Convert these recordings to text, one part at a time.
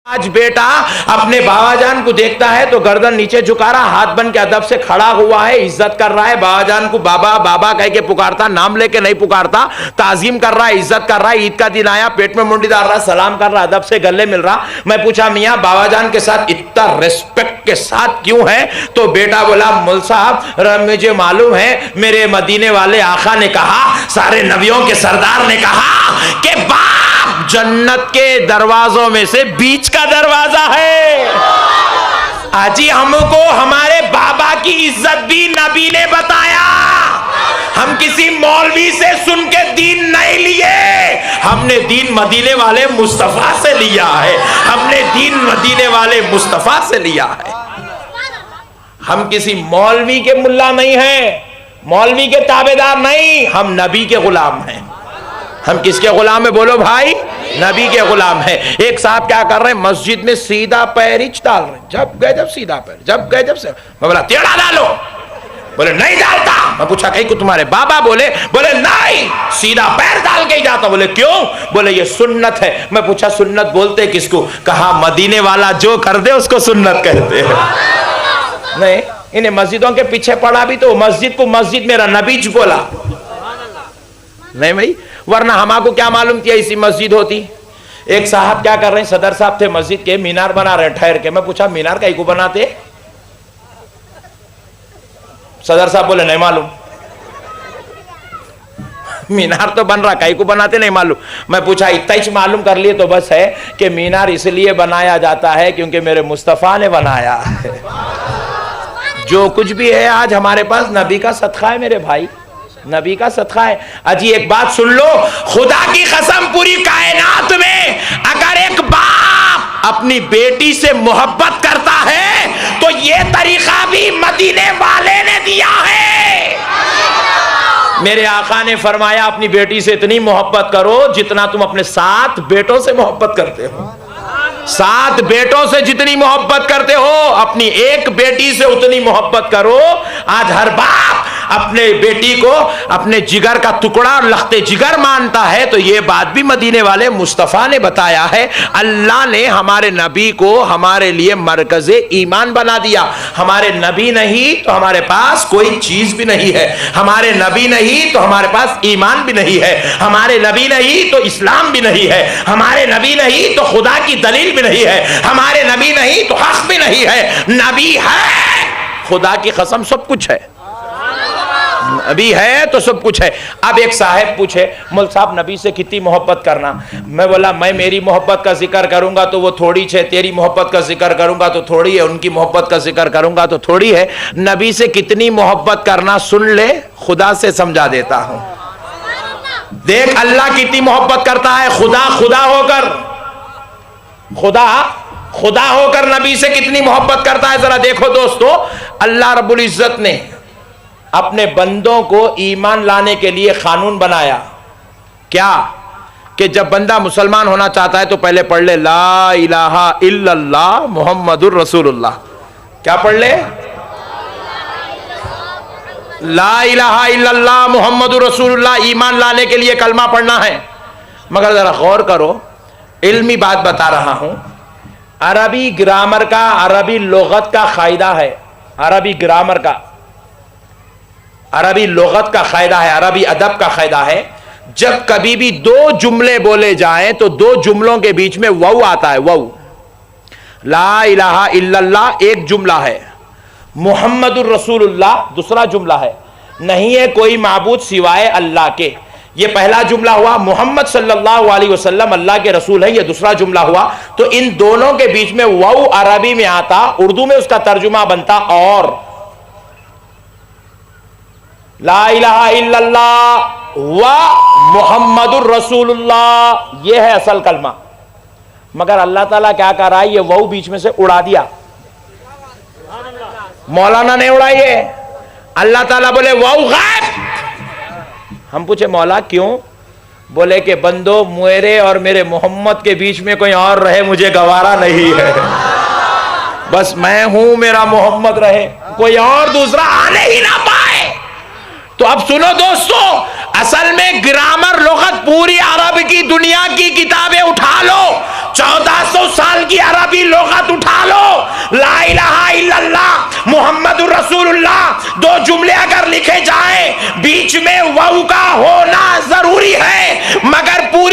آج بیٹا اپنے بابا جان کو دیکھتا ہے تو گردن نیچے جھکا رہا، ہاتھ بن کے ادب سے کھڑا ہوا ہے، عزت کر رہا ہے، بابا جان کو بابا بابا کہہ کے پکارتا، نام لے کے نہیں پکارتا، تعظیم کر رہا ہے، عزت کر رہا ہے۔ عید کا دن آیا، پیٹ میں منڈی ڈال رہا، سلام کر رہا، ادب سے گلے مل رہا۔ میں پوچھا میاں بابا جان کے ساتھ اتنا ریسپیکٹ کے ساتھ کیوں ہے؟ تو بیٹا بولا مول صاحب مجھے معلوم ہے، میرے مدینے والے آقا نے کہا، سارے نبیوں کے سردار نے کہا کہ باپ جنت کے دروازوں میں سے بیچ کا دروازہ ہے۔ آجی ہم کو ہمارے بابا کی عزت بھی نبی نے بتایا۔ ہم کسی مولوی سے سن کے دین نہیں لیے، ہم نے دین مدینے والے مصطفیٰ سے لیا ہے، ہم نے دین مدینے والے مصطفیٰ سے لیا ہے۔ ہم کسی مولوی کے ملا نہیں ہیں، مولوی کے تابعدار نہیں، ہم نبی کے غلام ہیں۔ ہم کس کے غلام ہیں بولو بھائی؟ نبی کے غلام ہیں۔ ایک صاحب کیا کر رہے ہیں؟ مسجد میں سیدھا پیر ہی ڈال رہے ہیں، جب گئے جب سیدھا پیر، جب گئے جب سے۔ میں بولا ٹیڑھا ڈالو، بولے نہیں ڈالتا۔ میں پوچھا کہیں کو تمہارے بابا بولے نہیں سیدھا پیر ڈال کے ہی جاتا۔ بولے کیوں؟ بولے یہ سنت ہے۔ میں پوچھا سنت بولتے کس کو؟ کہا مدینے والا جو کر دے اس کو سنت کہتے ہیں۔ نہیں انہیں مسجدوں کے پیچھے پڑا بھی تو مسجد کو مسجد میرا نبی بولا نہیں بھائی، ورنہ ہما کو کیا معلوم تھی ایسی مسجد ہوتی۔ ایک صاحب کیا کر رہے ہیں؟ صدر صاحب تھے مسجد کے، مینار بنا رہے ہیں ٹھہر کے۔ میں پوچھا مینار کہیں کو بناتے؟ صدر صاحب بولے نہیں معلوم۔ مینار تو بن رہا، کہیں کو بناتے نہیں معلوم۔ میں پوچھا اتنا ہی معلوم کر لیے تو بس ہے کہ مینار اس لیے بنایا جاتا ہے کیونکہ میرے مصطفیٰ نے بنایا ہے۔ جو کچھ بھی ہے آج ہمارے پاس نبی کا صدقہ ہے میرے بھائی، نبی کا صدقہ ہے۔ اجی ایک بات سن لو، خدا کی قسم پوری کائنات میں اگر ایک باپ اپنی بیٹی سے محبت کرتا ہے تو یہ طریقہ بھی مدینے والے نے دیا ہے۔ میرے آقا نے فرمایا اپنی بیٹی سے اتنی محبت کرو جتنا تم اپنے 7 بیٹوں سے محبت کرتے ہو۔ 7 بیٹوں سے جتنی محبت کرتے ہو اپنی ایک بیٹی سے اتنی محبت کرو۔ آج ہر باپ اپنے بیٹی کو اپنے جگر کا ٹکڑا اور لخت جگر مانتا ہے تو یہ بات بھی مدینے والے مصطفیٰ نے بتایا ہے۔ اللہ نے ہمارے نبی کو ہمارے لیے مرکز ایمان بنا دیا۔ ہمارے نبی نہیں تو ہمارے پاس کوئی چیز بھی نہیں ہے، ہمارے نبی نہیں تو ہمارے پاس ایمان بھی نہیں ہے، ہمارے نبی نہیں تو اسلام بھی نہیں ہے، ہمارے نبی نہیں تو خدا کی دلیل بھی نہیں ہے، ہمارے نبی نہیں تو حق بھی نہیں ہے۔ نبی ہے، خدا کی قسم سب کچھ ہے، نبی ہے تو سب کچھ ہے۔ اب ایک صاحب پوچھے مول صاحب نبی سے کتنی محبت کرنا؟ میں بولا میں میری محبت کا ذکر کروں گا تو وہ تھوڑی ہے، تیری محبت کا ذکر کروں گا تو تھوڑی ہے، ان کی محبت کا ذکر کروں گا تو تھوڑی ہے۔ نبی سے کتنی محبت کرنا سن لے، خدا سے سمجھا دیتا ہوں۔ دیکھ اللہ کتنی محبت کرتا ہے، خدا خدا ہو کر، خدا خدا ہو کر نبی سے کتنی محبت کرتا ہے۔ ذرا دیکھو دوستو، اللہ رب العزت نے اپنے بندوں کو ایمان لانے کے لیے قانون بنایا کیا؟ کہ جب بندہ مسلمان ہونا چاہتا ہے تو پہلے پڑھ لے لا الہ الا اللہ محمد الرسول اللہ۔ کیا پڑھ لے؟ لا الہ الا اللہ محمد الرسول اللہ۔ ایمان لانے کے لیے کلمہ پڑھنا ہے۔ مگر ذرا غور کرو، علمی بات بتا رہا ہوں، عربی گرامر کا، عربی لغت کا قاعدہ ہے، عربی گرامر کا، عربی لغت کا قاعدہ ہے، عربی ادب کا قاعدہ ہے، جب کبھی بھی 2 جملے بولے جائیں تو 2 جملوں کے بیچ میں وو آتا ہے، وو۔ لا الہ الا اللہ ایک جملہ ہے، محمد الرسول اللہ دوسرا جملہ ہے، نہیں ہے کوئی معبود سوائے اللہ کے، یہ پہلا جملہ ہوا۔ محمد صلی اللہ علیہ وسلم اللہ کے رسول ہیں، یہ دوسرا جملہ ہوا۔ تو ان دونوں کے بیچ میں وو عربی میں آتا، اردو میں اس کا ترجمہ بنتا اور لا الہ الا اللہ و محمد الرسول اللہ، یہ ہے اصل کلمہ۔ مگر اللہ تعالیٰ کیا کر رہا ہے؟ یہ وو بیچ میں سے اڑا دیا۔ مولانا نے اڑائی ہے، اللہ تعالیٰ بولے وو غائب۔ ہم پوچھے مولا کیوں؟ بولے کہ بندو میرے اور میرے محمد کے بیچ میں کوئی اور رہے مجھے گوارا نہیں ہے، بس میں ہوں، میرا محمد رہے، کوئی اور دوسرا آنے ہی نہ پائے۔ تو اب سنو دوستو، اصل میں گرامر لغت پوری عرب کی دنیا کی کتابیں اٹھا لو، 1400 سال کی عرب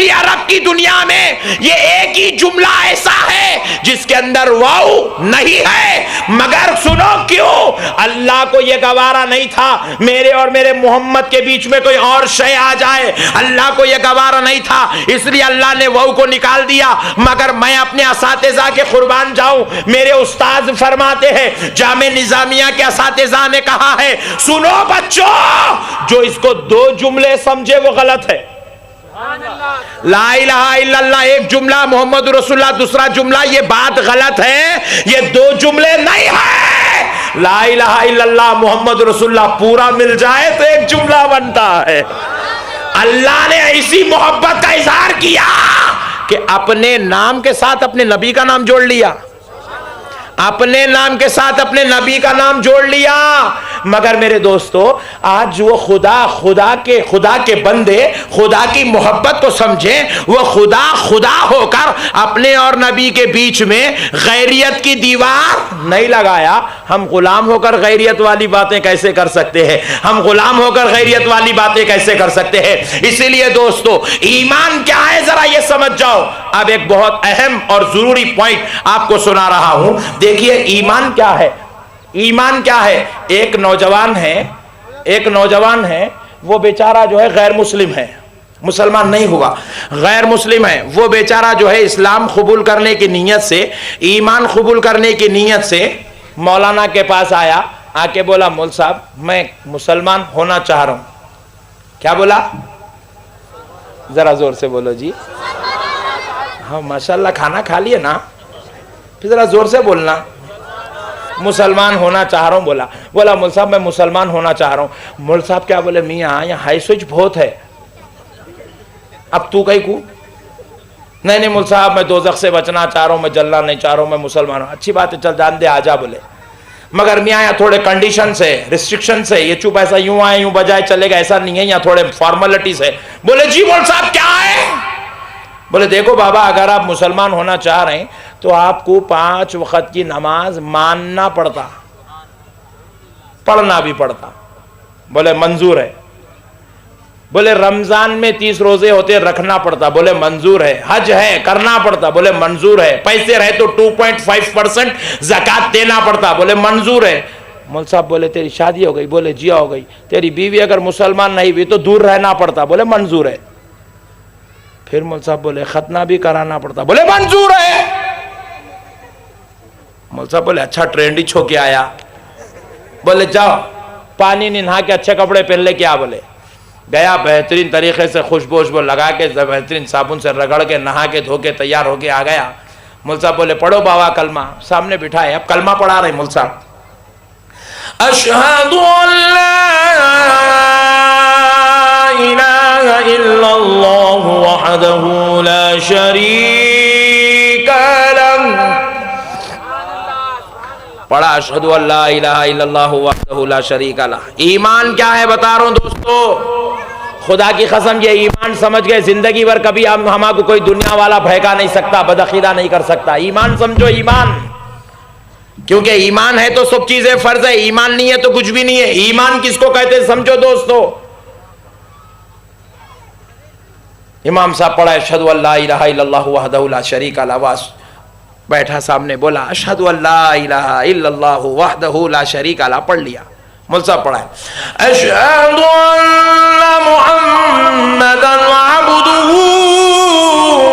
پوری عرب کی دنیا میں یہ ایک ہی جملہ ایسا ہے جس کے اندر واو نہیں ہے، مگر سنو کیوں؟ اللہ کو یہ گوارا نہیں تھا میرے اور میرے محمد کے بیچ میں کوئی اور شے آ جائے، اللہ کو یہ گوارا نہیں تھا، اس لیے اللہ نے واو کو نکال دیا۔ مگر میں اپنے اساتذہ کے قربان جاؤں، میرے استاذ فرماتے ہیں، جامع نظامیہ کے اساتذہ نے کہا ہے، سنو بچوں، جو اس کو دو جملے سمجھے وہ غلط ہے۔ لا الہ الا اللہ ایک جملہ، محمد رسول اللہ دوسرا جملہ، یہ بات غلط ہے، یہ دو جملے نہیں ہے۔ لا الہ الا اللہ محمد رسول اللہ پورا مل جائے تو ایک جملہ بنتا ہے۔ اللہ نے ایسی محبت کا اظہار کیا کہ اپنے نام کے ساتھ اپنے نبی کا نام جوڑ لیا، اپنے نام کے ساتھ اپنے نبی کا نام جوڑ لیا۔ مگر میرے دوستو، آج وہ خدا کے بندے خدا کی محبت کو سمجھیں، وہ خدا ہو کر اپنے اور نبی کے بیچ میں غیریت کی دیوار نہیں لگایا۔ ہم غلام ہو کر غیریت والی باتیں کیسے کر سکتے ہیں؟ ہم غلام ہو کر غیریت والی باتیں کیسے کر سکتے ہیں؟ اسی لیے دوستو، ایمان کیا ہے ذرا یہ سمجھ جاؤ۔ اب ایک بہت اہم اور ضروری پوائنٹ آپ کو سنا رہا ہوں، دیکھیے ایمان کیا ہے۔ ایمان کیا ہے؟ ایک نوجوان ہے، وہ بیچارہ جو ہے غیر مسلم ہے، مسلمان نہیں ہوا، غیر مسلم ہے، وہ بیچارہ جو ہے اسلام قبول کرنے کی نیت سے، ایمان قبول کرنے کی نیت سے مولانا کے پاس آیا، آ کے بولا، مول صاحب میں مسلمان ہونا چاہ رہا ہوں۔ کیا بولا؟ ذرا زور سے بولو جی۔ ہاں ماشاءاللہ، کھانا کھا لیے نا، پھر ذرا زور سے بولنا۔ مسلمان ہونا چاہ رہا ہوں بولا مول صاحب میں مسلمان ہونا چاہ رہا ہوں۔ مول صاحب کیا بولے؟ میاں یہاں ہائی سوئچ بہت ہے، اب تو کہیں کو نہیں مول صاحب میں دوزخ سے بچنا چاہ رہا ہوں، میں جلنا نہیں چاہ رہا ہوں، میں مسلمان ہوں۔ اچھی بات ہے، چل جان دے، آجا بولے۔ مگر میاں یہاں تھوڑے کنڈیشن سے، ریسٹرکشن سے، یہ چوپ ایسا یوں آئے یوں بجائے چلے گا ایسا نہیں ہے، یہاں تھوڑے فارملٹیز ہے۔ بولے جی مول صاحب کیا ہے؟ بولے دیکھو بابا، اگر آپ مسلمان ہونا چاہ رہے ہیں تو آپ کو 5 وقت کی نماز ماننا پڑتا، پڑھنا بھی پڑتا۔ بولے منظور ہے۔ بولے رمضان میں 30 روزے ہوتے، رکھنا پڑتا، بولے منظور ہے۔ حج ہے، کرنا پڑتا، بولے منظور ہے۔ پیسے رہے تو 2.5% زکوٰۃ دینا پڑتا، بولے منظور ہے۔ مول صاحب بولے تیری شادی ہو گئی؟ بولے جی ہو گئی۔ تیری بیوی اگر مسلمان نہیں ہوئی تو دور رہنا پڑتا، بولے منظور ہے۔ پھر مول صاحب بولے ختنہ بھی کرانا پڑتا، بولے منظور ہے۔ مول صاحب بولے اچھا ٹرینڈ ہی چھو کے آیا۔ بولے جاؤ پانی نہیں نہا کے اچھے کپڑے پہن لے کے آ۔ بولے گیا، بہترین طریقے سے خوشبو لگا کے، بہترین صابن سے رگڑ کے، نہا کے، دھو کے تیار ہو کے آ گیا۔ مول صاحب بولے پڑھو بابا کلمہ، سامنے بٹھائے، اب کلمہ پڑھا رہے مول صاحب۔ اشہد ان لا الہ الا اللہ وحدہ لا شریک لہ، پڑھا اشہد ان لا الہ الا اللہ وحدہ لا شریک لہ۔ ایمان کیا ہے بتا رہا ہوں دوستو، خدا کی قسم یہ ایمان سمجھ گئے زندگی بھر کبھی ہمارا کو کوئی دنیا والا بھڑکا نہیں سکتا، بدعقیدہ نہیں کر سکتا۔ ایمان سمجھو، ایمان، کیونکہ ایمان ہے تو سب چیزیں فرض ہے، ایمان نہیں ہے تو کچھ بھی نہیں ہے۔ ایمان کس کو کہتے ہیں سمجھو دوستو۔ امام صاحب پڑھا اشہد ان لا الہ الا اللہ وحدہ لا شریک لہ، بیٹھا سامنے، بولا اشہد ان لا الہ الا اللہ وحدہ لا شریک لہ، پڑھ لیا۔ مول صاحب پڑھا ہے اشہد ان محمدا عبدہ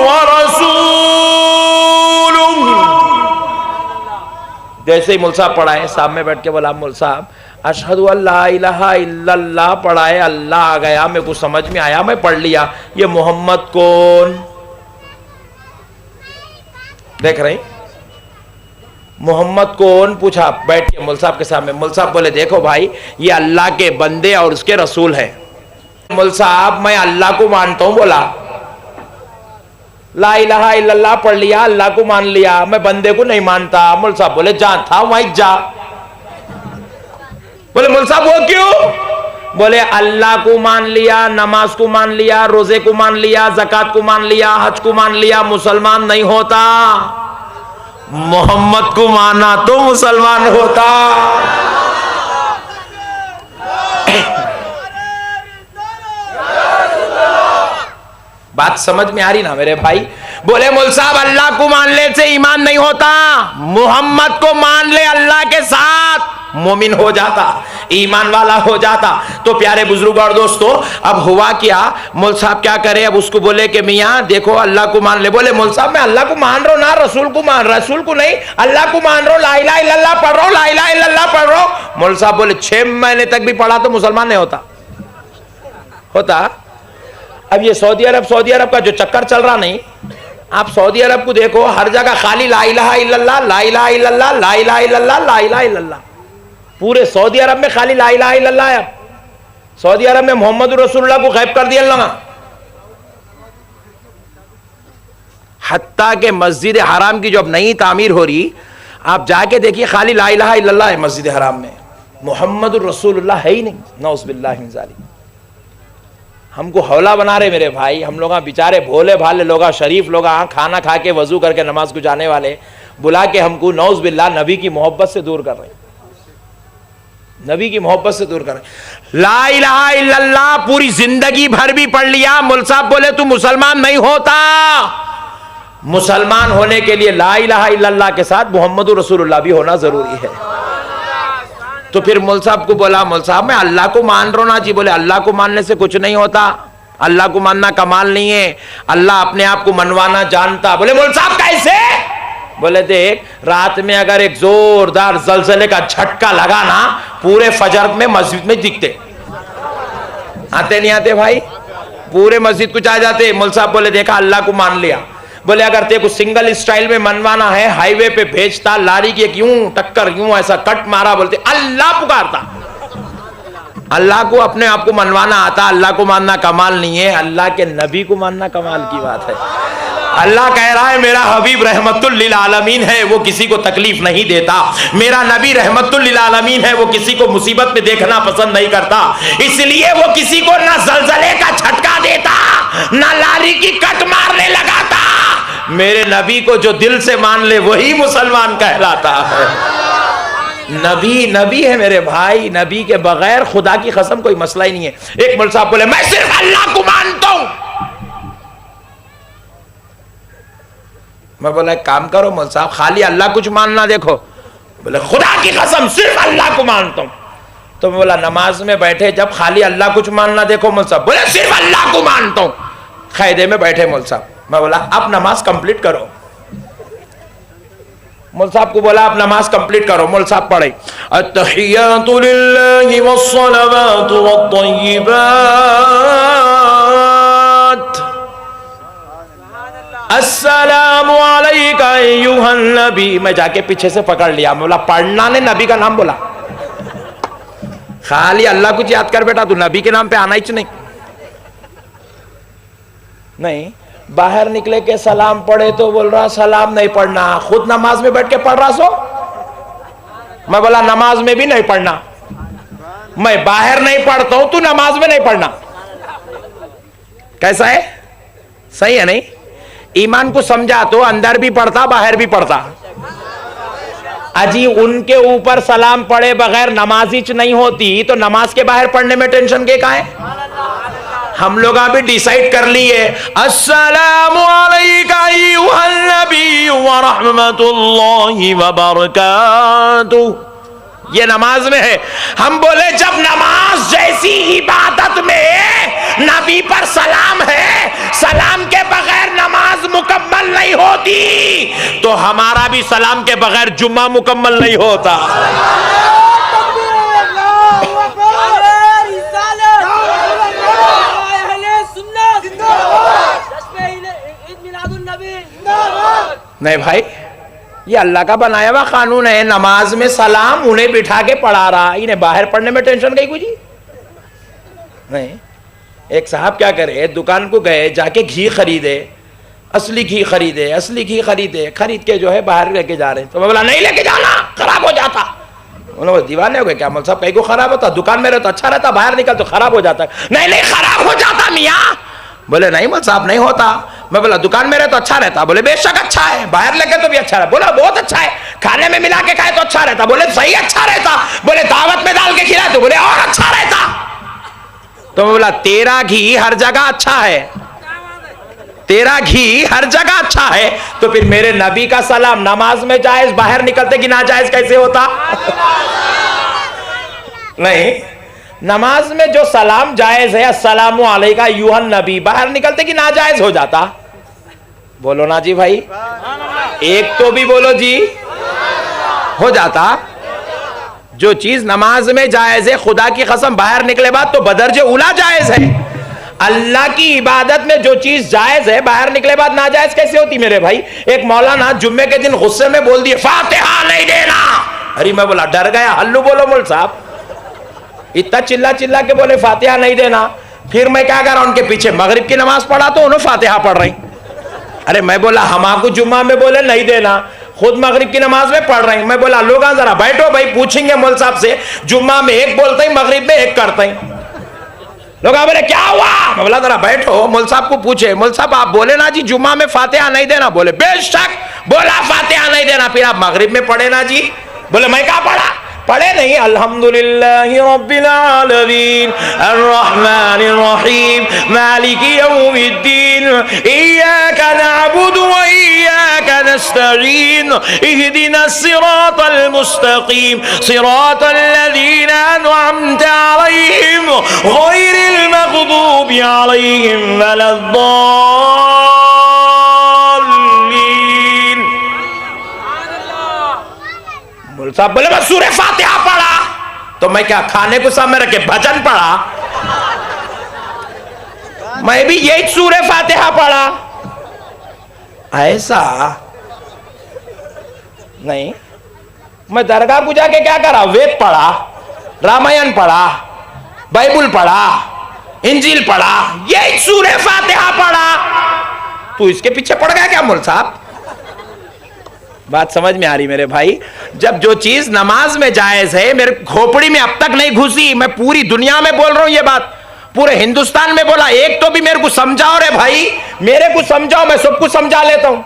ورسولہ۔ جیسے ہی مول صاحب پڑھائے، سامنے بیٹھ کے بولا مول صاحب اشہد ان لا الہ الا اللہ پڑھائے، اللہ آ گیا، میرے کو سمجھ میں آیا، میں پڑھ لیا۔ یہ محمد کون؟ دیکھ رہے محمد کون پوچھا بیٹھ کے مول صاحب کے سامنے۔ مول صاحب بولے دیکھو بھائی، یہ اللہ کے بندے اور اس کے رسول ہیں۔ مول صاحب میں اللہ کو مانتا ہوں، بولا لا الہ الا اللہ پڑھ لیا، اللہ کو مان لیا، میں بندے کو نہیں مانتا۔ مول صاحب بولے جہاں تھا وہیں جا۔ بولے مول صاحب وہ کیوں؟ بولے اللہ کو مان لیا، نماز کو مان لیا، روزے کو مان لیا، زکوٰۃ کو مان لیا، حج کو مان لیا، مسلمان نہیں ہوتا۔ محمد کو مانا تو مسلمان ہوتا۔ بات سمجھ میں آ رہی نا میرے بھائی؟ بولے مول صاحب اللہ کو مان لے سے ایمان نہیں ہوتا، محمد کو مان لے اللہ کے ساتھ مومن ہو جاتا، ایمان والا ہو جاتا۔ تو پیارے بزرگ اور دوستو، اب ہوا کیا، مول صاحب کیا کرے، اب اس کو بولے کہ میاں دیکھو اللہ کو مان لے۔ بولے مول صاحب میں اللہ کو مان رہا ہوں نا، رسول کو نہیں، اللہ کو مان رہا ہوں، لا الہ الا اللہ پڑھ رہا ہوں، لا الہ الا اللہ پڑھ رہا ہوں۔ مول صاحب بولے 6 مہینے تک بھی پڑھا تو مسلمان نہیں ہوتا۔ اب یہ سعودی عرب کا جو چکر چل رہا نہیں، آپ سعودی عرب کو دیکھو، ہر جگہ خالی لا الہ الا اللہ، لا الہ الا اللہ، لا الہ الا اللہ، لا الہ الا اللہ۔ پورے سعودی عرب میں خالی لا الہ الا اللہ ہے۔ اب سعودی عرب میں محمد رسول اللہ کو غائب کر دیا اللہ، حتیٰ کہ مسجد حرام کی جو اب نئی تعمیر ہو رہی، آپ جا کے دیکھیے خالی لا الہ الا اللہ ہے مسجد حرام میں، محمد رسول اللہ ہے ہی نہیں، نعوذ باللہ من ذالک۔ ہم کو حولہ بنا رہے میرے بھائی، ہم لوگ بیچارے بھولے بھالے لوگ، شریف لوگ، کھانا کھا کے وضو کر کے نماز کو جانے والے، بلا کے ہم کو نعوذ باللہ نبی کی محبت سے دور کر رہے ہیں، نبی کی محبت سے دور کر رہے ہیں۔ لا الہ الا اللہ پوری زندگی بھر بھی پڑھ لیا، مول صاحب بولے تو مسلمان نہیں ہوتا۔ مسلمان ہونے کے لیے لا الہ الا اللہ کے ساتھ محمد رسول اللہ بھی ہونا ضروری ہے۔ تو پھر مول صاحب کو بولا، مول صاحب میں اللہ کو مان رہا ہوں نا جی۔ بولے اللہ کو ماننے سے کچھ نہیں ہوتا، اللہ کو ماننا کمال نہیں ہے، اللہ اپنے آپ کو منوانا جانتا۔ بولے مول صاحب کیسے؟ بولے دیکھ، رات میں اگر ایک زوردار زلزلے کا جھٹکا لگا نا، پورے فجر میں مسجد میں دکھتے، آتے نہیں آتے بھائی؟ پورے مسجد کچھ آ جاتے۔ مول صاحب بولے دیکھا اللہ کو مان لیا۔ بولے اگر تے کو سنگل اسٹائل میں منوانا ہے، ہائی وے پہ بھیجتا، لاری کی ایک یوں ٹکر یوں ایسا کٹ مارا، بولتے اللہ پکارتا۔ اللہ کو اپنے آپ کو منوانا آتا، اللہ کو ماننا کمال نہیں ہے، اللہ کے نبی کو ماننا کمال کی بات ہے۔ اللہ کہہ رہا ہے میرا حبیب رحمت للعالمین ہے، وہ کسی کو تکلیف نہیں دیتا، میرا نبی رحمت للعالمین ہے، وہ کسی کو مصیبت میں دیکھنا پسند نہیں کرتا، اس لیے وہ کسی کو نہ زلزلے کا جھٹکا دیتا، نہ لاری کی کٹ مارنے لگاتا۔ میرے نبی کو جو دل سے مان لے وہی مسلمان کہلاتا ہے۔ نبی ہے میرے بھائی، نبی کے بغیر خدا کی قسم کوئی مسئلہ ہی نہیں ہے۔ ایک مول صاحب بولے میں صرف اللہ کو مانتا ہوں۔ میں بولا ایک کام کرو مول صاحب، خالی اللہ کچھ ماننا دیکھو۔ بولے خدا کی قسم صرف اللہ کو مانتا ہوں۔ تو میں بولا نماز میں بیٹھے جب خالی اللہ کچھ ماننا دیکھو مول صاحب، بولے صرف اللہ کو مانتا ہوں۔ قاعدے میں بیٹھے مول صاحب، میں بولا اب نماز کمپلیٹ کرو۔ مول صاحب کو بولا اب نماز کمپلیٹ کرو۔ مول صاحب پڑھے التحیات للہ والصلوات والطیبات السلام علیکہ ایہا النبی۔ میں جا کے پیچھے سے پکڑ لیا، میں بولا پڑھنا نے نبی کا نام بولا، خالی اللہ کچھ یاد کر بیٹا، تو نبی کے نام پہ آنا ہی نہیں۔ باہر نکلے کے سلام پڑھے تو بول رہا سلام نہیں پڑھنا، خود نماز میں بیٹھ کے پڑھ رہا سو۔ میں بولا نماز میں بھی نہیں پڑھنا، میں باہر نہیں پڑھتا ہوں، تو نماز میں نہیں پڑھنا۔ کیسا ہے؟ صحیح ہے نہیں؟ ایمان کو سمجھا تو اندر بھی پڑھتا باہر بھی پڑھتا۔ اجی ان کے اوپر سلام پڑھے بغیر نمازی نہیں ہوتی تو نماز کے باہر پڑھنے میں ٹینشن کے کا ہے؟ ہم لوگ ابھی ڈیسائیڈ کر لیے السلام علیکہ ایہا النبی ورحمت اللہ وبرکاتہ، یہ نماز میں ہے۔ ہم بولے جب نماز جیسی عبادت میں نبی پر سلام ہے، سلام کے بغیر نماز مکمل نہیں ہوتی، تو ہمارا بھی سلام کے بغیر جمعہ مکمل نہیں ہوتا۔ نہیں بھائی، یہ اللہ کا بنایا ہوا قانون ہے، نماز میں سلام انہیں بٹھا کے پڑھا رہا، انہیں باہر پڑھنے میں ٹینشن گئی کچھ نہیں۔ ایک صاحب کیا کرے، دکان کو گئے، جا کے گھی خریدے، اصلی گھی خریدے، خرید کے جو ہے باہر لے کے جا رہے ہیں۔ تو میں بولا نہیں لے کے جانا، خراب ہو جاتا۔ انہوں نے دیوانے ہو گئے کیا مول صاحب، کہیں کو خراب ہوتا؟ دکان میں رہتا اچھا رہتا، باہر نکل تو خراب ہو جاتا۔ نہیں خراب ہو جاتا میاں۔ بولے نہیں مول صاحب نہیں ہوتا۔ میں بولا دکان میں رہے تو اچھا رہتا۔ بولے بے شک اچھا ہے، باہر لگے تو بھی اچھا رہتا۔ بولا بہت اچھا ہے، کھانے میں ملا کے کھائے تو اچھا رہتا۔ بولے صحیح اچھا رہتا۔ بولے دعوت میں ڈال کے کھلائے تو بولے اور اچھا رہتا۔ تو میں بولا تیرا گھی ہر جگہ اچھا ہے، تیرا گھی ہر جگہ اچھا ہے، تو پھر میرے نبی کا سلام نماز میں جائز، باہر نکلتے کہ ناجائز کیسے ہوتا؟ نہیں، نماز میں جو سلام جائز ہے السلام علیکہ ایھا النبی، باہر نکلتے کہ ناجائز ہو جاتا؟ بولو نا جی بھائی، ایک تو بھی بولو جی، ہو جاتا۔ جو چیز نماز میں جائز ہے خدا کی قسم باہر نکلے بعد تو بدرجہ اولا جائز ہے۔ اللہ کی عبادت میں جو چیز جائز ہے باہر نکلے بعد ناجائز کیسے ہوتی میرے بھائی؟ ایک مولانا جمعے کے دن غصے میں بول دیے فاتحہ نہیں دینا، ارے میں بولا ڈر گیا، ہلو بولو مول صاحب، اتنا چلا کے بولے فاتحہ نہیں دینا۔ پھر میں کیا کرا، ان کے پیچھے مغرب کی نماز پڑھا تو انہوں فاتحہ پڑھ رہی، ارے میں بولا ہم آپ کو جمعہ میں بولے نہیں دینا، خود مغرب کی نماز میں پڑھ رہی، میں بولا لوگاں ذرا بیٹھو بھائی، پوچھیں گے مول صاحب سے، جمعہ میں ایک بولتا ہی مغرب میں ایک کرتا ہی۔ لوگ بولے کیا ہوا، میں بولا ذرا بیٹھو، مول صاحب کو پوچھے، مول صاحب آپ بولے نا جی جمعہ میں فاتحہ نہیں دینا، بولے بے شک بولا فاتحہ نہیں دینا، پھر آپ مغرب میں پڑھے نا جی، بولے میں کہاں پڑھا، پڑھے نہیں، الحمدللہ رب العالمین الرحمن الرحیم مالک یوم الدین ایاک نعبد و ایاک نستعین اہدنا الصراط المستقیم صراط الذین انعمت علیہم غیر المغضوب علیہم ولا الضالین۔ صاحب بولے میں سورہ فاتحہ پڑھا، تو میں کیا کھانے کو سامنے رکھے بھجن پڑھا؟ میں بھی یہی سورہ فاتحہ پڑھا، ایسا نہیں۔ میں درگاہ کو جا کے کیا کرا، وید پڑھا، رامائن پڑھا، بائبل پڑھا، انجیل پڑھا، یہی سورہ فاتحہ پڑھا، تو اس کے پیچھے پڑ گیا کیا مول صاحب؟ بات سمجھ میں آ رہی میرے بھائی؟ جب جو چیز نماز میں جائز ہے، میرے کھوپڑی میں اب تک نہیں گھسی، میں پوری دنیا میں بول رہا ہوں یہ بات، پورے ہندوستان میں بولا، ایک تو بھی میرے کو سمجھاؤ رے بھائی، میرے کو سمجھاؤ، میں سب کو سمجھا لیتا ہوں۔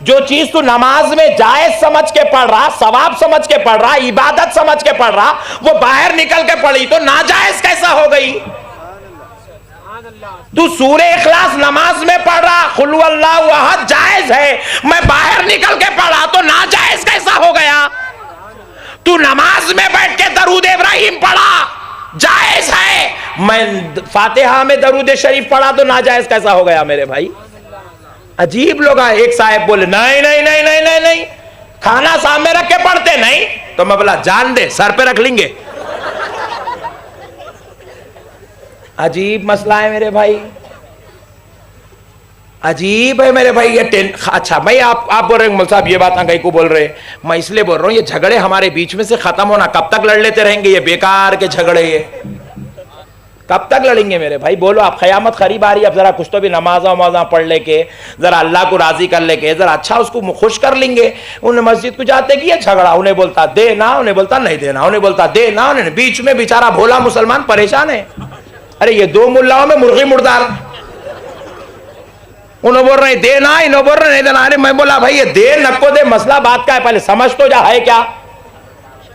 جو چیز تو نماز میں جائز سمجھ کے پڑھ رہا، ثواب سمجھ کے پڑھ رہا، عبادت سمجھ کے پڑھ رہا، وہ باہر نکل کے پڑھی تو ناجائز کیسا ہو گئی؟ تو سورہ اخلاص نماز میں پڑھ رہا، قل هو اللہ احد جائز ہے، میں باہر نکل کے پڑھا تو ناجائز کیسا ہو گیا؟ تو نماز میں بیٹھ کے درود ابراہیم پڑھا، جائز ہے، میں فاتحہ میں درود شریف پڑھا تو ناجائز کیسا ہو گیا میرے بھائی؟ عجیب لوگ ہیں۔ ایک صاحب بولے نہیں نہیں نہیں نہیں نہیں نہیں، کھانا سامنے رکھ کے پڑھتے نہیں، تو میں بولا جان دے سر پہ رکھ لیں گے۔ عجیب مسئلہ ہے میرے بھائی، عجیب ہے میرے بھائی یہ اچھا میں آپ بول رہے ہیں مول صاحب یہ بات کہیں کو بول رہے ہیں، میں اس لیے بول رہا ہوں یہ جھگڑے ہمارے بیچ میں سے ختم ہونا، کب تک لڑ لیتے رہیں گے یہ بیکار کے جھگڑے، یہ کب تک لڑیں گے میرے بھائی؟ بولو آپ، قیامت قریب آ رہی ہے، اب ذرا کچھ تو بھی نمازاں پڑھ لے کے ذرا اللہ کو راضی کر لے کے ذرا اچھا اس کو خوش کر لیں گے۔ انہیں مسجد کو جاتے کہ یہ جھگڑا، انہیں بولتا دے نا، انہیں بولتا نہیں دینا، انہیں بولتا دے نا، انہیں بیچ میں بیچارہ بھولا مسلمان پریشان ہے۔ ارے یہ دو ملاؤں میں مرغی مردار، انہوں بول رہے ہیں دینا، انہوں بول رہے ہیں نہیں دینا۔ ارے میں بولا بھائی یہ دے نکو دے مسئلہ بات کا ہے، پہلے سمجھ تو جا ہے کیا۔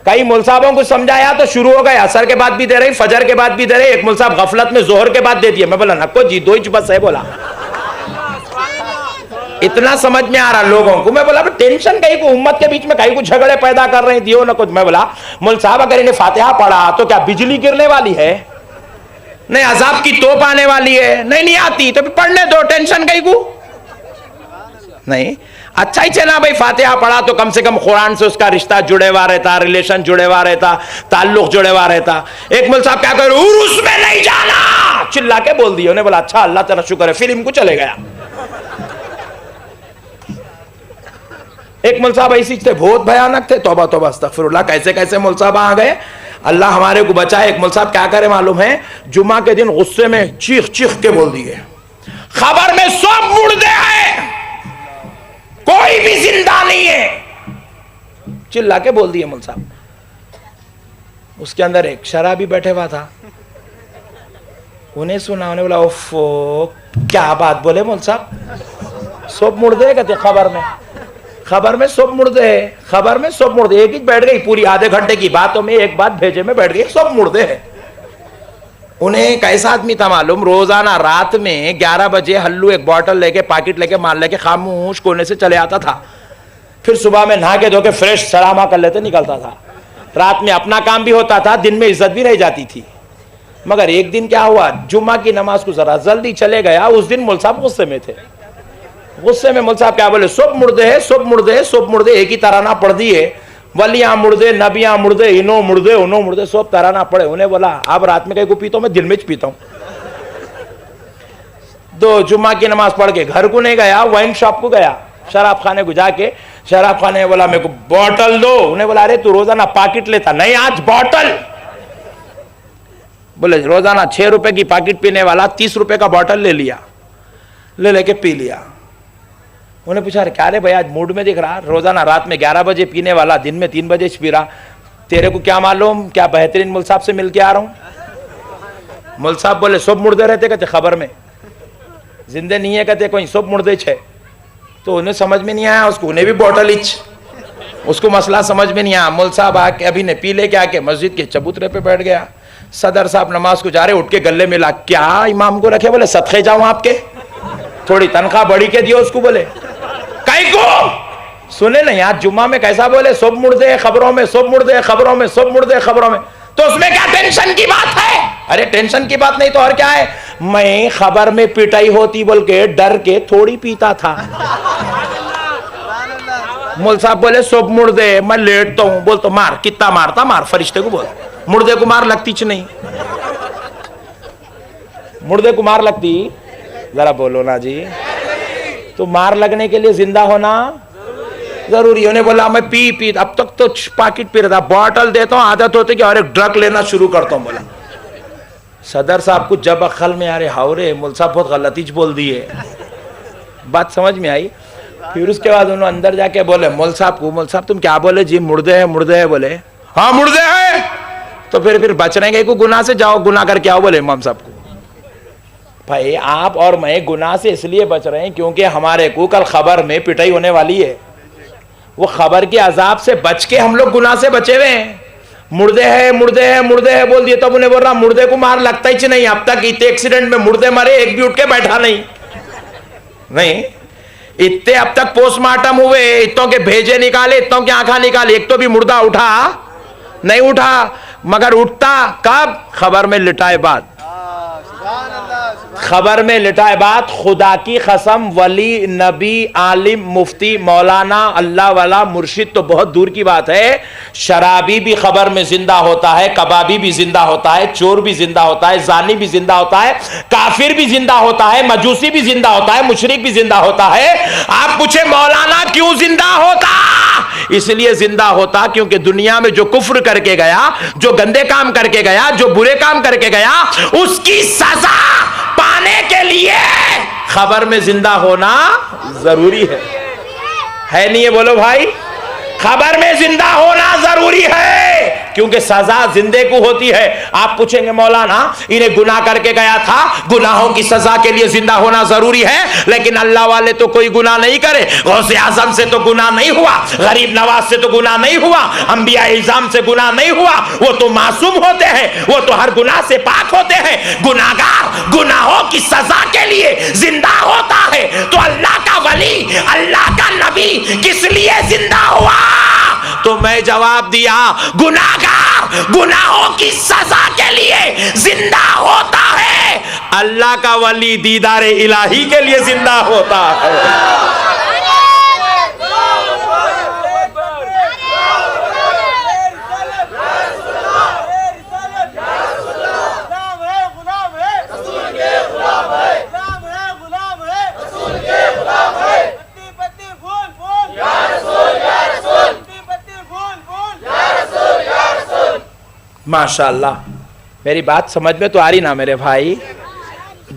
کئی مول صاحبوں کو سمجھایا تو شروع ہو گئے، عصر کے بعد بھی دے رہے، فجر کے بعد بھی دے رہے، ایک مول صاحب غفلت میں ظہر کے بعد دے دیا۔ میں بولا نکو جی دو ہی بس ہے، بولا اتنا سمجھ میں آ رہا لوگوں کو۔ میں بولا ٹینشن کہیں کو امت کے بیچ میں کہیں کو جھگڑے پیدا کر رہے ہیں، دیو نکو۔ میں بولا مول صاحب اگر انہیں فاتحہ پڑھا تو کیا بجلی گرنے والی ہے؟ نہیں عذاب کی توپ آنے والی ہے؟ نہیں آتی، تو پڑھنے دو، ٹینشن کہیں کو نہیں۔ اچھا ہی چلا بھائی فاتحہ پڑھا تو کم سے کم قرآن سے اس کا رشتہ جڑے ہوا رہتا، ریلیشن جڑے ہوا رہتا، تعلق جڑے ہوا رہتا۔ ایک مول صاحب کیا کہہ عرس میں نہیں جانا، چلا کے بول دیا، انہیں بولا اچھا اللہ تعالیٰ شکر ہے، فلم کو چلے گیا۔ ایک مول صاحب ایسی تھے، بہت بھیانک تھے، توبہ توبہ استغفر اللہ، کیسے کیسے مول صاحب آ گئے، اللہ ہمارے کو بچائے۔ ایک مول صاحب کیا کرے معلوم ہے، جمعہ کے دن غصے میں چیخ چیخ کے بول دیے خبر میں سب مردے ہیں، کوئی بھی زندہ نہیں ہے، چلا کے بول دیے مول صاحب۔ اس کے اندر ایک شرابی بیٹھے ہوا تھا، انہیں سنا، انہیں بولا اوفو کیا بات بولے مول صاحب، سب مردے کہتے خبر میں سب مردے ہیں، خبر میں سب مردے، ایک ہی بیٹھ گئی پوری آدھے گھنٹے کی باتوں میں ایک بات بھیجے میں بیٹھ گئی سب مردے ہیں۔ انہیں کیسا آدمی تھا معلوم؟ روزانہ رات میں 11 بجے ہلو ایک بوٹل لے کے پاکٹ لے کے مال لے کے خاموش کونے سے چلے آتا تھا، پھر صبح میں نہا کے دھو کے فریش سلامہ کر لیتے نکلتا تھا. رات میں اپنا کام بھی ہوتا تھا، دن میں عزت بھی رہ جاتی تھی. مگر ایک دن کیا ہوا، جمعہ کی نماز کو ذرا جلدی چلے گیا. اس دن مول صاحب غصے میں تھے. غصے میں مول صاحب کیا بولے، سب مردے ہیں، سب مردے ہیں، سب مردے. ایک ہی ترانہ پڑھ دیے، ولیاں مردے، نبیاں مردے، انہوں مردے انہوں مردے، سب ترانہ پڑھے. انہیں بولا اب رات میں کہیں کو پیتا ہوں، میں دن میں پیتا ہوں. دو جمعہ کی نماز پڑھ کے گھر کو نہیں گیا، وائن شاپ کو گیا، شراب خانے کو جا کے شراب خانے نے بولا میرے کو بوٹل دو. انہیں بولا ارے تو روزانہ پاکٹ لیتا، نہیں آج بوٹل. بولے روزانہ 6 روپے کی پاکٹ پینے والا 30 روپے کا بوٹل لے لیا، لے کے پی لیا. انہیں پوچھا کیا رے بھائی آج موڈ میں دکھ رہا، روزانہ رات میں 11 بجے پینے والا دن میں 3 بجے پی رہا، تیرے کو کیا معلوم کیا بہترین مول صاحب سے مل کے آ رہا ہوں. مول صاحب بولے سب مردے رہتے کہتے خبر میں، زندے نہیں ہے کہتے کوئی سب مردے چھے. تو انہیں سمجھ میں نہیں آیا، اس کو انہیں بھی بوٹل اچ، اس کو مسئلہ سمجھ میں نہیں آیا. مول صاحب آ کے ابھی نے پی لے کے آ کے مسجد کے چبوترے پہ بیٹھ گیا. صدر صاحب نماز کو جا رہے، اٹھ کے گلے ملا، کیا امام کو رکھے؟ بولے صدقے جاؤں آپ کے، تھوڑی تنخواہ بڑی کے دیو اس کو. بولے کئی کو سنے نہیں آج جمعہ میں کیسا بولے سب مردے خبروں میں، سب مردے خبروں میں، سب مردے خبروں میں. تو اس میں کیا ٹینشن کی بات ہے؟ ارے ٹینشن کی بات نہیں تو اور کیا ہے. میں خبر میں پٹائی ہوتی بول کے ڈر کے تھوڑی پیتا تھا. مول صاحب بولے سب مردے، میں لیٹتا ہوں. بول تو مار، کتنا مارتا مار، فرشتے کو بول، مردے کو مار لگتی چ نہیں، مردے کو مار لگتی؟ ذرا بولو نا جی. تو مار لگنے کے لیے زندہ ہونا ضروری. انہیں بولا میں پی اب تک تو پاکٹ پی رہا تھا، بوٹل دیتا ہوں عادت ہوتی کہ اور ایک ڈرگ لینا شروع کرتا ہوں. بولا صدر صاحب کو جب عقل میں آ رہے ہاورے مول صاحب بہت غلطی بول دیے. بات سمجھ میں آئی. پھر اس کے بعد انہوں اندر جا کے بولے مول صاحب کو، مول صاحب تم کیا بولے جی؟ مردے ہیں مردے ہیں. بولے ہاں مردے ہیں. تو پھر بچ رہے گے کو گناہ سے، جاؤ گناہ کر کے آؤ. بولے امام صاحب کو بھائی آپ اور میں گناہ سے اس لیے بچ رہے ہیں کیونکہ ہمارے کو کل خبر میں پٹائی ہونے والی ہے. وہ خبر کے عذاب سے بچ کے ہم لوگ گناہ سے بچے ہوئے ہیں. مردے ہیں مردے ہیں مردے ہیں بول دیے، تب انہیں بول رہا مردے کو مار لگتا ہی نہیں. اب تک اتنے ایکسیڈنٹ میں مردے مرے ایک بھی اٹھ کے بیٹھا نہیں. اتنے اب تک پوسٹ مارٹم ہوئے، اتنوں کے بھیجے نکالے، اتنوں کی آنکھیں نکالے، ایک تو بھی مردہ اٹھا نہیں اٹھا. مگر اٹھتا کب؟ خبر میں لٹائے بعد. خبر میں لٹائے بات. خدا کی قسم ولی نبی عالم مفتی مولانا اللہ والا مرشد تو بہت دور کی بات ہے. شرابی بھی خبر میں زندہ ہوتا ہے، کبابی بھی زندہ ہوتا ہے، چور بھی زندہ ہوتا ہے، زانی بھی زندہ ہوتا ہے، کافر بھی زندہ ہوتا ہے، مجوسی بھی زندہ ہوتا ہے، مشرک بھی زندہ ہوتا ہے. آپ پوچھے مولانا کیوں زندہ ہوتا؟ اس لیے زندہ ہوتا کیونکہ دنیا میں جو کفر کر کے گیا، جو گندے کام کر کے گیا، جو برے کام کر کے گیا، اس کی سزا پانے کے لیے خبر میں زندہ ہونا ضروری ہے نہیں؟ یہ بولو بھائی، خبر میں زندہ ہونا ضروری ہے کیونکہ سزا زندے کو ہوتی ہے. آپ پوچھیں گے مولانا انہیں گناہ کر کے گیا تھا، گناہوں کی سزا کے لیے زندہ ہونا ضروری ہے، لیکن اللہ والے تو کوئی گناہ نہیں کرے. غوث اعظم سے تو گناہ نہیں ہوا، غریب نواز سے تو گناہ نہیں ہوا، انبیاء اعظام سے گناہ نہیں ہوا. وہ تو معصوم ہوتے ہیں، وہ تو ہر گناہ سے پاک ہوتے ہیں. گناہگار گناہوں کی سزا کے لیے زندہ ہوتا ہے. تو اللہ کا ولی، اللہ کا نبی کس لیے زندہ ہوا؟ تو میں جواب دیا گناہگار گناہوں کی سزا کے لیے زندہ ہوتا ہے، اللہ کا ولی دیدار الہی کے لیے زندہ ہوتا ہے. ماشاءاللہ میری بات سمجھ میں تو آ رہی نا میرے بھائی؟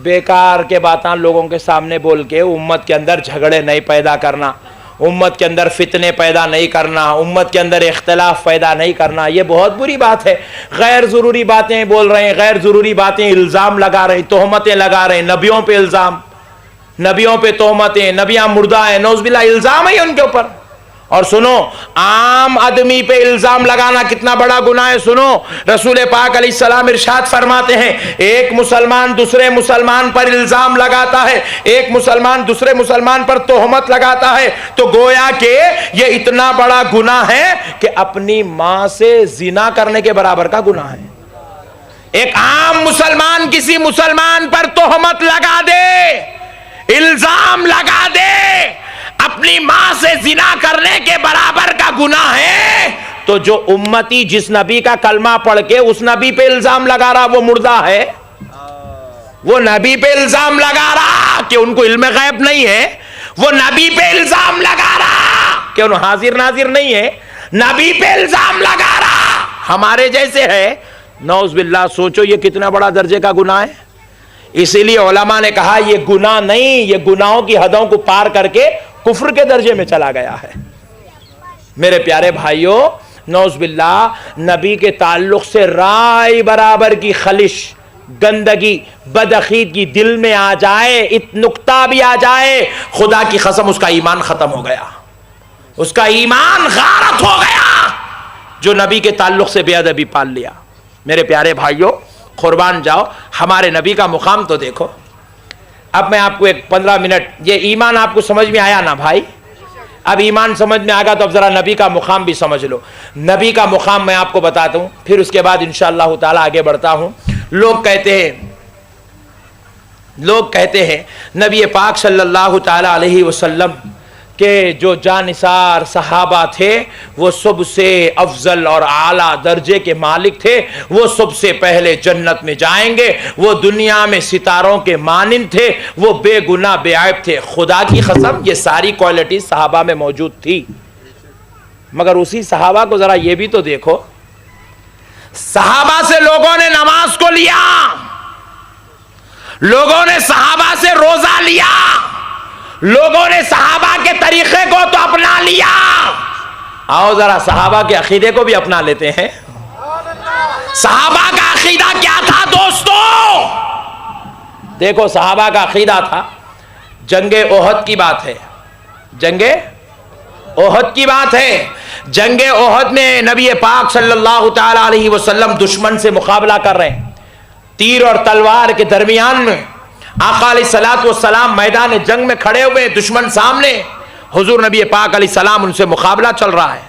بیکار کے باتاں لوگوں کے سامنے بول کے امت کے اندر جھگڑے نہیں پیدا کرنا، امت کے اندر فتنے پیدا نہیں کرنا، امت کے اندر اختلاف پیدا نہیں کرنا، یہ بہت بری بات ہے. غیر ضروری باتیں بول رہے ہیں، غیر ضروری باتیں، الزام لگا رہے ہیں، تہمتیں لگا رہے ہیں، نبیوں پہ الزام، نبیوں پہ تہمتیں، نبیاں مردہ ہیں، نعوذ باللہ الزام ہے ان کے اوپر. اور سنو عام آدمی پہ الزام لگانا کتنا بڑا گناہ ہے. سنو رسول پاک علیہ السلام ارشاد فرماتے ہیں ایک مسلمان دوسرے مسلمان پر الزام لگاتا ہے, ایک مسلمان دوسرے مسلمان پر تہمت لگاتا ہے تو گویا کہ یہ اتنا بڑا گناہ ہے کہ اپنی ماں سے زنا کرنے کے برابر کا گناہ ہے. ایک عام مسلمان کسی مسلمان پر تہمت لگا دے, الزام لگا دے, اپنی ماں سے زنا کرنے کے برابر کا گناہ ہے. تو جو امتی جس نبی کا کلمہ پڑھ کے اس نبی پہ الزام لگا رہا وہ مردہ ہے, وہ نبی پہ الزام لگا رہا کہ ان کو علم غیب نہیں ہے, وہ نبی پہ الزام لگا رہا کہ ان حاضر ناظر نہیں ہے, نبی پہ الزام لگا رہا ہمارے جیسے ہے. نعوذ باللہ, سوچو یہ کتنا بڑا درجے کا گناہ ہے. اسی لیے علماء نے کہا یہ گناہ نہیں, یہ گناہوں کی حدوں کو پار کر کے کفر کے درجے میں چلا گیا ہے. میرے پیارے بھائیوں, نعوذ باللہ نبی کے تعلق سے رائے برابر کی خلش, گندگی, بدعقیدگی دل میں آ جائے, نقطہ بھی آ جائے, خدا کی قسم اس کا ایمان ختم ہو گیا, اس کا ایمان غارت ہو گیا جو نبی کے تعلق سے بے ادبی پال لیا. میرے پیارے بھائیوں قربان جاؤ, ہمارے نبی کا مقام تو دیکھو. اب میں آپ کو ایک 15 منٹ, یہ ایمان آپ کو سمجھ میں آیا نا بھائی, اب ایمان سمجھ میں آگا تو اب ذرا نبی کا مقام بھی سمجھ لو. نبی کا مقام میں آپ کو بتاتا ہوں, پھر اس کے بعد انشاءاللہ تعالی آگے بڑھتا ہوں. لوگ کہتے ہیں نبی پاک صلی اللہ تعالی علیہ وسلم کہ جو جانثار صحابہ تھے وہ سب سے افضل اور اعلیٰ درجے کے مالک تھے, وہ سب سے پہلے جنت میں جائیں گے, وہ دنیا میں ستاروں کے مانند تھے, وہ بے گناہ بے عیب تھے. خدا کی قسم یہ ساری کوالٹی صحابہ میں موجود تھی. مگر اسی صحابہ کو ذرا یہ بھی تو دیکھو, صحابہ سے لوگوں نے نماز کو لیا, لوگوں نے صحابہ سے روزہ لیا, لوگوں نے صحابہ کے طریقے کو تو اپنا لیا. آؤ ذرا صحابہ کے عقیدے کو بھی اپنا لیتے ہیں. صحابہ کا عقیدہ کیا تھا دوستو؟ دیکھو صحابہ کا عقیدہ تھا, جنگ احد کی بات ہے, جنگ احد کی بات ہے. جنگ احد میں نبی پاک صلی اللہ تعالی علیہ وسلم دشمن سے مقابلہ کر رہے ہیں, تیر اور تلوار کے درمیان میں آقا علیہ الصلوۃ والسلام میدان جنگ میں کھڑے ہوئے, دشمن سامنے, حضور نبی پاک علیہ السلام ان سے مقابلہ چل رہا ہے.